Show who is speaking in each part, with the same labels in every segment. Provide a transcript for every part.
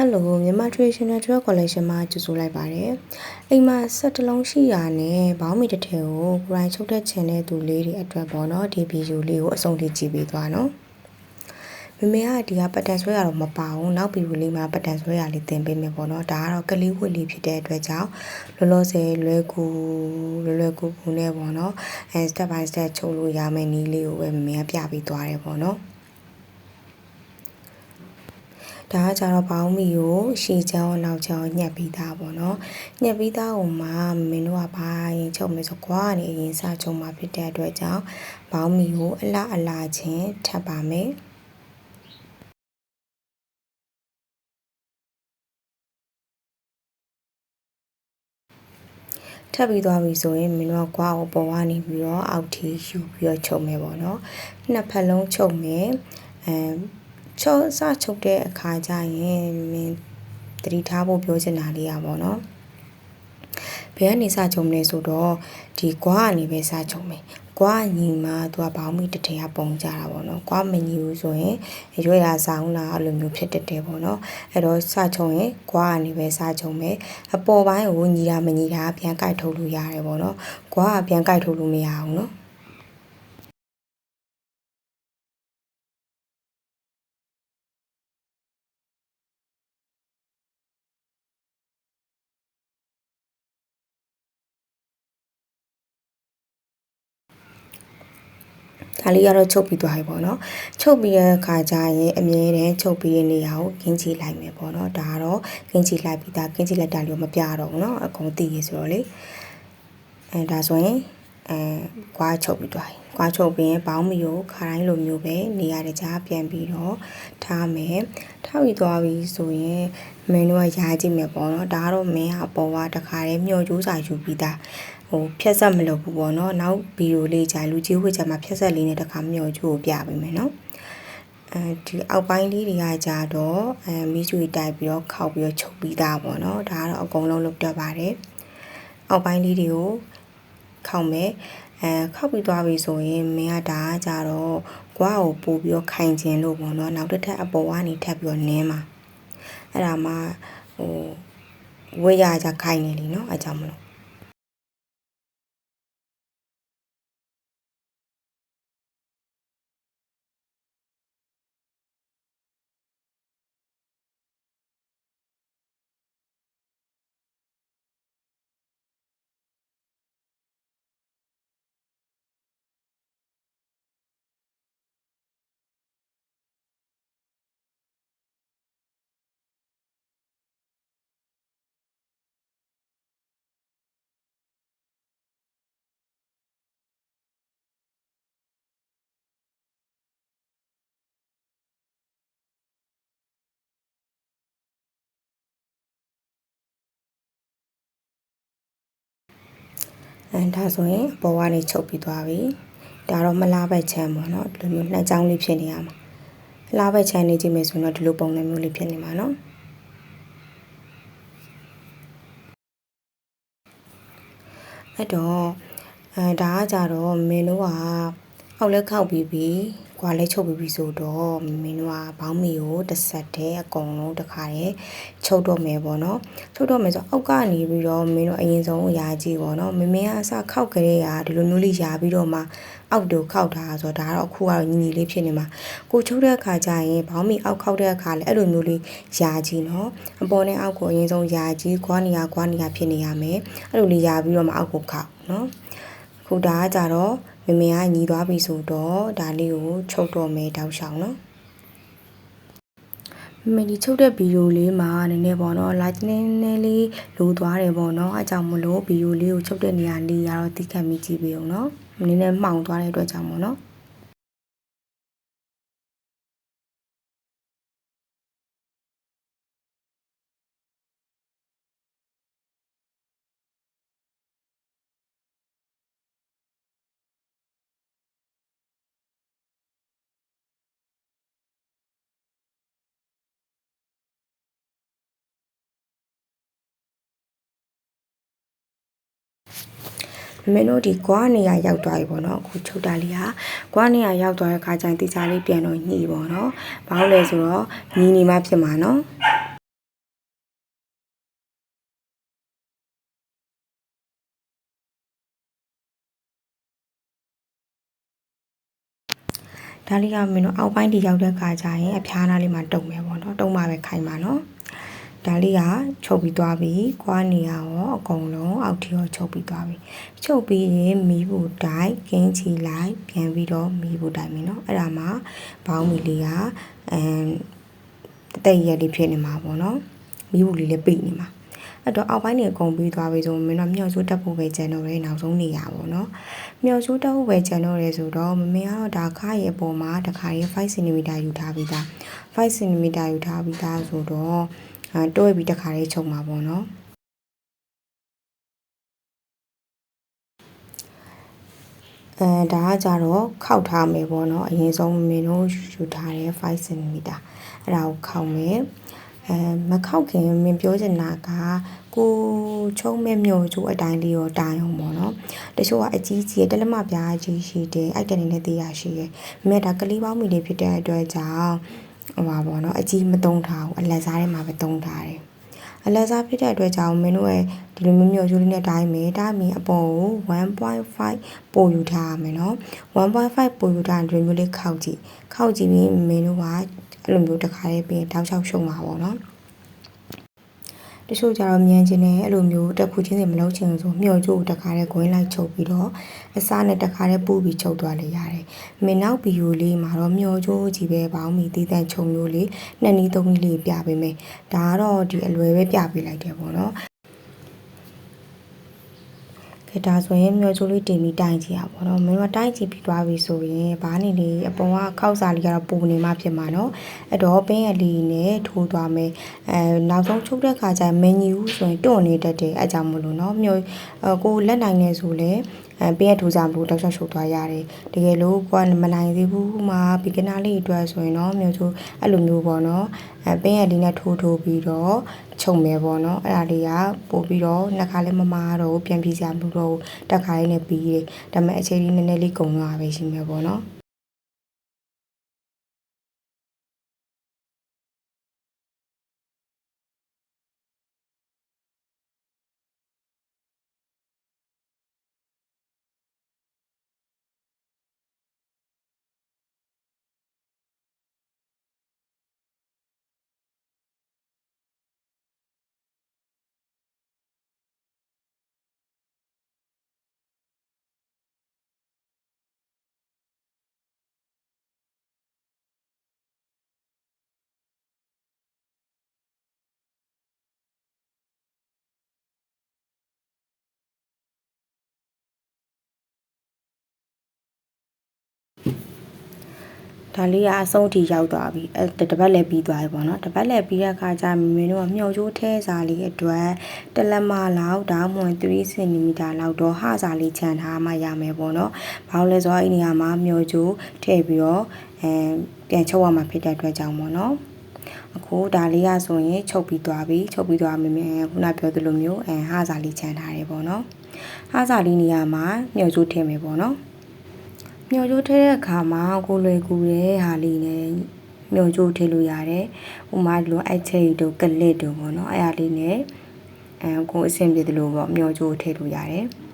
Speaker 1: Hello မြန်မာ Traditional Jewel Collection မှာကြိုဆိုလိုက်ပါတယ်။အိမ်မှာဆက်တလုံးရှိရာနဲ့ဘောင်းမီတစ်ထည်ကိုကိုယ်တိုင်ချုပ်တဲ့ချင်တဲ့သူလေးတွေအတွက်ပေါ့နော်ဒီဗီဒီယိုလေးကိုအဆုံးထိကြည့်ပေးသွားနော်။မမေကဒီကပတ်တန်ဆွဲရတော့မပါဘူး။နောက်ဗီဒီယိုလေးမှာပတ်တန်ဆွဲရလေးတင်ပေးမယ်ပေါ့နော်။ဒါကတော့ကလေးဝတ်လေးဖြစ်တဲ့အတွက်ကြောင့်လောလောဆယ်လွယ်ကူနဲ့ပေါ့နော်။ step by step ချုပ်လို့ရမယ့်နည်းလေးကိုပဲမမေကပြပေးသွားတယ်ပေါ့နော်။ဒါကကြတော့ဘောင်းမီကိုရှည်ချောင်းနောက်ချောင်းညှက်ပြီးသားပေါ့နော်ညှက်ပြီးသားဟိုမှာမင်းတို့ကဘာရင်ချုပ်မယ်ဆိုကွာနေအရင်စချုပ်မှာဖြစ်တဲ့အတွက်ကြောင့်ဘောင်းမီကိုအလားချင်းထပ်ပါမယ်ထပ်ပြီးသွားပြီဆိုရင်မင်းတို့ကကွာကိုပေါ်ကနေပြီးတော့အောက်ထိယူပြီးတော့ချုပ်မယ်ပေါ့နော်နှစ်ဖက်လုံးချုပ်မယ်ချုပ်တဲ့အခါကျရင်မင်းတတိထားဖို့ပြောချင်တာလေးอ่ะပေါ့နော်ဘယ်ကနေစချုပ်မလဲဆိုတော့ဒီကွာကနေပဲစချုပ်မယ်ကွာညီမှာသူကဘောင်းမီတစ်ထည်ကပုံကြတာပေါ့နော်ကွာမညီဘူးဆိုရင်ရွေးရဆောင်လာအဲ့လိုမျိုးဖြစ်တတ်တယ်ပေါ့နော်အဲ့တော့စချုပ်ရင်ကွာကနေပဲစချုပ်မယ်အပေါ်ပိုင်းကိုညီတာမညီတာပြန်ကြိုက်ထုတ်လို့ရတယ်ပေါ့နော်ကွာကပြန်ကြိုက်ထုတ်လို့မရအောင်နော်ဒါလေးကတော့ချုပ်ပြီးသွားပြီပေါ့နော်ချုပ်ပြီးတဲ့အခါကျရင်အမြဲတမ်းချုပ်ပြီးတဲ့နေရာကိုကင်းချီလိုက်မယ်ပေါ့နော်ဒါကတော့ကင်းချီလိုက်ပြီးသားကင်းချီလိုက်တာလေးကိုမပြတော့ဘူးเนาะအကုန်သိရဆိုတော့လေဒါဆိုရင်ကွာချုပ်ပြီးသွားပြီကွာချုပ်ပြီးရင်ဘောင်းမီကိုခါတိုင်းလိုမျိုးပဲနေရာတကြားပြန်ပြီးတော့ထားမယ်ထားပြီးသွားပြီဆိုရင်မင်းတို့ကရားကြည့်မယ်ပေါ့နော်ဒါကတော့မင်းဟာပေါ်ကတခါတည်းမျောကြိုးစာယူပြီးသားဖြတ်ဆက်မလုပ်ဘူးပေါ့နော်နောက်ဗီဒီယိုလေးကြာလူကြီးဝှေ့ချမှာဖြတ်ဆက်လေးနဲ့တခါမျောကြိုးကိုပြပေးမယ်နော်ဒီအောက်ပိုင်းလေးတွေကကြတော့မီးကျွေတိုက်ပြီးတော့ခောက်ပြီးတော့ချုပ်ပြီးသားပေါ့နော်ဒါကတော့အကုန်လုံးလုပ်တတ်ပါတယ်အောက်ပိုင်းလေးတွေကိုခောက်မယ်ခောက်ပြီးသွားပြီဆိုရင်မင်းကဒါကကြတော့ကွာကိုပို့ပြီးတော့ခိုင်ခြင်းလို့ပေါ့နော်နောက်တစ်ထပ်အပေါ်ကနေထပ်ပြီးတော့နင်းမှာအဲ့ဒါမှဝေးရကြခိုင်နေလीเนาะအကြောင်းမလို့ဒါဆိုရင်အပေါ်ကနေချုပ်ပြီးသွားပြီဒါတော့မလားဘက်ချမ်းပေါ့နော်ဒီလိုမျိုးနှစ်ချောင်းလေးဖြစ်နေရမှာလားဘက်ချမ်းနေကြည့်မယ်ဆိုတော့ဒီလိုပုံစံမျိုးလေးဖြစ်နေမှာနော်အဲ့တော့ဒါကကြတော့မင်းတို့ကအောက်လက်ခောက်ပြီးပြီကွာလဲချုပ်ပြီးပြီဆိုတော့မင်းတို့ကဘောင်းမီကိုတစ်ဆက်တည်းအကုန်လုံးတစ်ခါတည်းချုပ်တော့မယ်ပေါ့နော်ချုပ်တော့မယ်ဆိုအောက်ကနေပြီးတော့မင်းတို့အရင်ဆုံးရာကြည့်ပေါ့နော်မင်းကအစခောက်ကြတဲ့ရာဒီလိုမျိုးလေးရာပြီးတော့မှအောက်တူခောက်တာဆိုတော့ဒါကတော့အခုကတော့ညီလေးဖြစ်နေမှာကိုချုပ်တဲ့အခါကျရင်ဘောင်းမီအောက်ခောက်တဲ့အခါလည်းအဲ့လိုမျိုးလေးရာကြည့်နော်အပေါ်နဲ့အောက်ကိုအရင်ဆုံးရာကြည့်ခွာနေရဖြစ်နေရမယ်အဲ့လိုလေးရာပြီးတော့မှအောက်ကိုခောက်နော်ခုဒါကကြတော့မမေကညီသွားပြီဆိုတော့ဒါလေးကိုချုပ်တော့မယ်တောက်ရှောင်းနော်မဒီချုပ်တဲ့ဗီဒီယိုလေးမှာနည်းနည်းပေါ့နော်လာနည်းလေးလိုသွားတယ်ပေါ့နော်အဲကြောင့်မလို့ဗီဒီယိုလေးကိုချုပ်တဲ့နေရာလေးရတော့တိခတ်မိကြည့်ပေးအောင်နော်နည်းနည်းမှောင်သွားတဲ့အတွက်ကြောင့်ပေါ့နော်မင်းတို့ဒီကွာနေရရောက်သွားပြီပေါ့နော်အခုချုပ်တာလေးဟာကွာနေရရောက်သွားတဲ့ခါကျရင်တိကျလေးပြန်တော့ညှိပေါ့နော်ဘာလို့လဲဆိုတော့ညီနေမှဖြစ်မှာနော် ဒါလေးကမင်းတို့အောက်ပိုင်းဒီရောက်တဲ့ခါကျရင်အဖျားနာလေးမှာတုံမယ်ပေါ့နော်တုံမှပဲခိုင်ပါနော်ဒါလေးကချုပ်ပြီးသွားပြီကွာနေရရောအကုန်လုံးအောက်ထီရောချုပ်ပြီးသွားပြီချုပ်ပြီးရင်မီးဘူးတိုက်ကင်းချီလိုက်ပြန်ပြီးတော့မီးဘူးတိုက်မယ်နော်အဲ့ဒါမှဘောင်းမီလေးကတိတ်ရက်လေးဖြစ်နေမှာပေါ့နော်မီးဘူးလေးလည်းပိတ်နေမှာအဲ့တော့အောက်ပိုင်းနေအကုန်ပြီးသွားပြီဆိုမင်းတို့မြောက်ချိုးတက်ဖို့ပဲကျန်တော့တယ်နောက်ဆုံးနေရပါတော့မြောက်ချိုးတက်ဖို့ပဲကျန်တော့တယ်ဆိုတော့မမေကတော့ဒါခါရဲ့အပေါ်မှာတခါရဲ့5 cm ယူထားပြီးသား5 cm ယူထားပြီးသားဆိုတော့တွဲပြီးတခါလေးချုပ်မှာပေါ့နော်ဒါကကြတော့ခောက်ထားမယ်ပေါ့နော်အရင်ဆုံးမင်းတို့ယူထားတဲ့5 cm အဲ့ဒါကိုခောက်မယ်မခောက်ခင်မင်းပြောချင်တာကကိုချုံးမဲ့မျိုးကျိုးအတိုင်းလေးရောတိုင်အောင်ပေါ့နော်တချို့ကအကြီးကြီးတလက်မပြားကြီးရှိတယ်အိုက်ကနေနဲ့သေးရရှိရယ်မြဲဒါကလေးပေါင်းမီလေးဖြစ်တဲ့အတွက်ကြောင့်ဟိုပါပေါ့နော်အကြီးမသုံးထားဘူးအလက်စားထဲမှာပဲသုံးထားတယ်အလက်စားဖြစ်တဲ့အတွက်ကြောင့်မင်းတို့ရဲ့ဒီလိုမျိုးကျိုးလေးနဲ့တိုင်းမယ်ဒါမင်းအပေါ်ကို 1.5 ပို့ယူထားရမယ်နော် 1.5 ပို့ယူထားတဲ့မျိုးလေးခောက်ကြည့်ပြီးမင်းတို့ကအဲ့လိုမျိုးတစ်ခါလေးပြင်တောက်ချောက်ရှုံမှာပေါ့နော်တချို့ကြတော့မြန်ချင်းနဲ့အဲ့လိုမျိုးတက်ဖူးချင်းစီမလုပ်ချင်ဆိုမျှော်ကြိုးတခါလေးခွင်းလိုက်ချုပ်ပြီးတော့အစားနဲ့တခါလေးပူပြီးချုပ်သွားလေရတယ်။မင်းနောက်ဗီဒီယိုလေးမှာတော့မျှော်ကြိုးကြီးပဲပေါင်းပြီးတည်တံ့ချုံမျိုးလေးနှစ်နည်းသုံးနည်းလေးပြပေးမယ်။ဒါကတော့ဒီအလွယ်ပဲပြပေးလိုက်တယ်ပေါ့နော်။ဒါဆိုရင်မျိုးချိုးလေးတင်ပြီးတိုင်ကြည့်ရပါတော့မင်းတို့တိုင်ကြည့်ပြီးသွားပြီဆိုရင်ဘာနေလေအပေါ်ကခောက်စာလေးကတော့ပူနေမှဖြစ်မှာနော်အဲ့တော့ပင်းရလေးနဲ့ထိုးသွားမယ်နောက်ဆုံးချုပ်တဲ့ခါကျရင်မင်းကြီးဦးဆိုရင်တွန့်နေတတ်တယ်အဲ့ကြောင့်မလို့နော်မျိုးကိုလက်နိုင်နေဆိုလဲပင်းရထိုးစားလို့တောက်ချောက်ရှုပ်သွားရတယ်တကယ်လို့ကိုကမနိုင်သေးဘူးမှာဘီကနာလေးအတွက်ဆိုရင်တော့မျိုးချိုးအဲ့လိုမျိုးပေါ့နော်ပင်းရလေးနဲ့ထိုးပြီးတော့ချုံမယ်ပေါ့နော်အဲ့ဒါလေးကပို့ပြီးတော့နှစ်ခါလေးမမာတော့ပြန်ပြေးစရာမလိုတော့တက်ခါလေးနဲ့ပြီးတယ်ဒါပေမဲ့အချိန်လေးနည်းနည်းလေးကုန်သွားပဲရှိမယ်ပေါ့နော်ဒါလေးကအဆုံးထိရောက်သွားပြီတပတ်လည်းပြီးသွားပြီပေါ့နော်တပတ်လည်းပြီးတဲ့အခါကျမင်းတို့ကမျှော်ကြိုးထဲစာလေးအတွက်တလက်မလောက်ဒါမှမဟုတ်3 cm လောက်တော့ဟစာလေးခြံထားမှရမယ်ပေါ့နော်ဘာလို့လဲဆိုတော့အဲ့ဒီနေရာမှာမျှော်ကြိုးထည့်ပြီးတော့ပြန်ချုပ်ရမှာဖြစ်တဲ့အတွက်ကြောင့်ပေါ့နော်အခုဒါလေးကဆိုရင်ချုပ်ပြီးသွားပြီချုပ်ပြီးသွားပြီခုနပြောသလိုမျိုးဟစာလေးခြံထားတယ်ပေါ့နော်ဟစာလေးနေရာမှာမျှော်ကြိုးထည့်မယ်ပေါ့နော်မျှော်ကြိုးထည့်တဲ့အခါမှာကိုလွယ်ကူတဲ့ဟာလေးနဲ့မျှော်ကြိုးထည့်လို့ရတယ်။ဥမာဒီလိုအိုက်ချဲတို့ကလစ်တို့ပေါ့နော်အဲ့ဒါလေးနဲ့ကိုအဆင်ပြေတယ်လို့ပေါ့မျှော်ကြိုးထည့်လို့ရတယ်။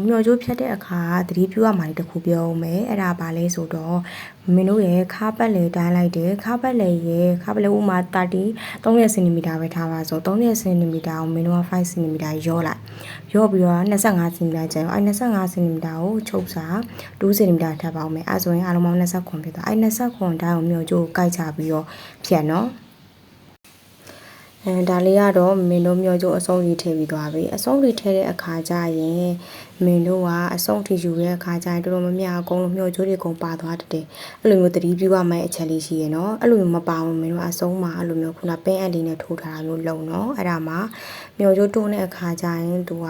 Speaker 1: မျှော်ကြိုးဖြတ်တဲ့အခါသတိပြုရမှာတခုပြောအောင်မယ်အဲ့ဒါပါလဲဆိုတော့မင်းတို့ရဲ့ခါပတ်လေတိုင်းလိုက်တယ်ခါပတ်လေဥမာ30 cm ပဲထားပါဆို30 cm ကိုမင်းတို့က5 cm ရောလိုက်ရောပြီးတော့25 cm ကျန်အဲ့25 cm ကိုချုပ်စာ2 cm ထပ်ပါအောင်မယ်အဲ့ဆိုရင်အားလုံးပေါင်း29ဖြစ်သွားအဲ့29တိုင်းကိုမျှော်ကြိုးကိုကိုက်ချပြီးတော့ဖြတ်နော်ဒါလေးကတော့မင်းတို့မျိုးကျိုးအဆုံးကြီးထည့်ပြီးသွားပြီအဆုံးကြီးထည့်တဲ့အခါကျရင်မင်းတို့ကအဆုံးထိယူတဲ့အခါကျရင်တော်တော်များများအကုန်လုံးမျိုးကျိုးတွေကုန်ပါသွားတယ်အဲ့လိုမျိုးသတိပြုရမယ့်အချက်လေးရှိရနော်အဲ့လိုမျိုးမပါဘူးမင်းတို့အဆုံးမှာအဲ့လိုမျိုးခုနပင်းအလေးနဲ့ထိုးထားတာမျိုးလုံနော်အဲ့ဒါမှမျိုးကျိုးတွန်းတဲ့အခါကျရင်သူက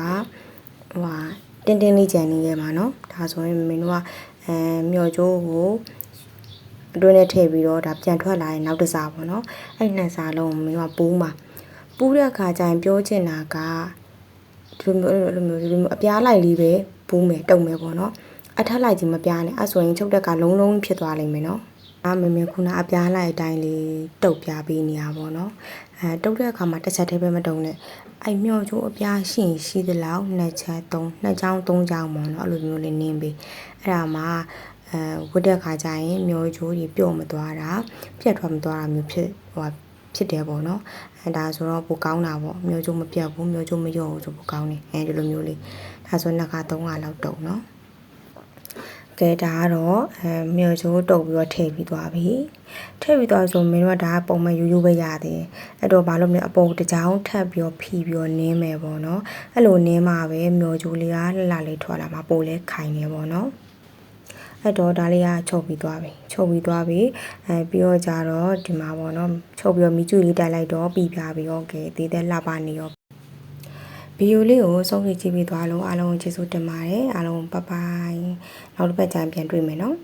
Speaker 1: တင်းလေးကြံနေရမှာနော်ဒါဆိုရင်မင်းတို့ကမျိုးကျိုးကိုအတွင်းနဲ့ထည့်ပြီးတော့ဒါပြန်ထွက်လာရင်နောက်တစ်စားပေါ့နော်အဲ့နှစ်စားလုံးမင်းတို့ကပူးတဲ့အခါကျရင်ပြောချင်တာကဒီလိုမျိုးအပြားလိုက်လေးပဲပူးမယ်တုံမယ်ပေါ့နော်အထက်လိုက်ကြီးမပြားနဲ့အဲ့ဆိုရင်ချုပ်တက်ကလုံးဖြစ်သွားလိမ့်မယ်နော် မမေခုနအပြားလိုက်အတိုင်းလေးတုတ်ပြပေးနေရပါတော့တုတ်တဲ့အခါမှာတစ်ချက်တည်းပဲမတုံနဲ့အဲ့မျောချိုးအပြားရှိသလောက်နှစ်ချောင်းသုံးချောင်းပေါ့နော်အဲ့လိုမျိုးလေးနင်းပေးအဲ့ဒါမှဝတ်တဲ့ခါကျရင်မျောချိုးကြီးပြုတ်မသွားတာပြတ်ထွက်မသွားတာမျိုးဖြစ်တယ်ပေါ့နော်အဲ့ဒါဆိုတော့ပိုကောင်းတာပေါ့မျောချိုးမပြတ်ဘူးမျောချိုးမလျော့ဘူးဆိုပိုကောင်းတယ်အဲဒီလိုမျိုးလေးဒါဆိုနှစ်ခါသုံးခါလောက်တုံနော်ကဲဒါကတော့မြေချိုးတုပ်ပြီးတော့ထည့်ပြီးသွားပြီထည့်ပြီးသွားဆိုမင်းတို့ကဒါကပုံမှန်ရိုးပဲရသေးတယ်အဲ့တော့ဘာလို့မလဲအပေါ်တစ်ကြောင်ထပ်ပြီးတော့ဖြီးပြီးတော့နင်းမယ်ပေါ့နော်အဲ့လိုနင်းမှပဲမြေချိုးလေးကလှလှလေးထွက်လာမှာပိုလဲခိုင်နေပေါ့နော်အဲ့တော့ဒါလေးကချုပ်ပြီးသွားပြီပြီးတော့ကြတော့ဒီမှာပေါ့နော်ချုပ်ပြီးတော့မီးကျူလေးတိုက်လိုက်တော့ပြီးပြပြီးတော့ကဲသေးသေးလှပနေရောဗီဒီယိုလေးကိုဆုံးဖြတ်ကြည့်ပြီးသွားလို့အားလုံးကျေးဇူးတင်ပါတယ်အားလုံးဘိုင်ဘိုင်နောက်တစ်ပတ်ကျရင်ပြန်တွေ့မယ်နော်